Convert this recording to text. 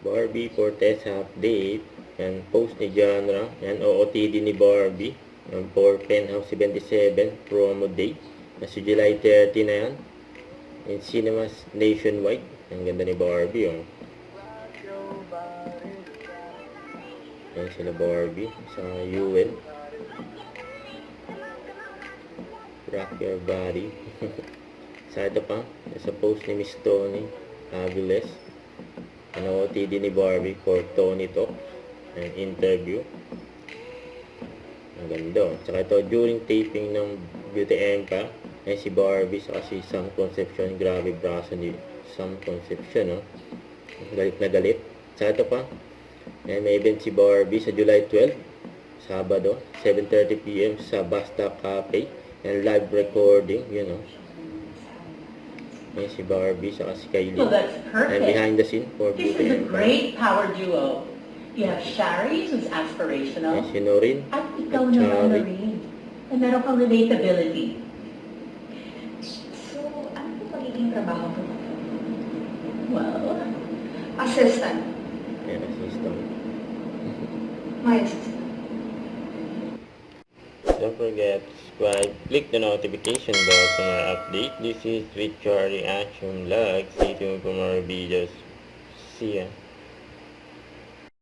Barbie Fortes update. Yan, post ni Genre. Yan, OOTD ni Barbie. Yan, for Penthouse 77 promo date. Nasa July 30 na yan. In cinemas nationwide. Ang ganda ni Barbie, oh. Yan sila Barbie sa UN. Rock your body. Sa ito pa, sa post ni Miss Tony Aviles. Ano, OOTD ni Barbie for Tony Talk. An interview. Ang ganda. Tsaka ito, during taping ng Beauty Empire, ay si Barbie sa si Sam Concepcion. Grabe braso ni Sam Concepcion, no? Galit na galit. Tsaka ito pa, may event si Barbie sa July 12, Sabado, 7:30 PM sa Basta Cafe. And live recording, you know. Yan si Barbie sa si Kylie. Well, that's perfect. And behind the scene for This Beauty is a Empire. great power duo. You have Shari, who's aspirational, Yan si Norin. at ikaw At naman Shari. na rin. Na meron kang relatability. So, ano po magiging trabaho po? Well, Assistant. Yan, assistant. My assistant. Don't forget to subscribe, click the notification bell for more update. This is Richard Reaction Vlog. Stay tuned for more videos. See ya.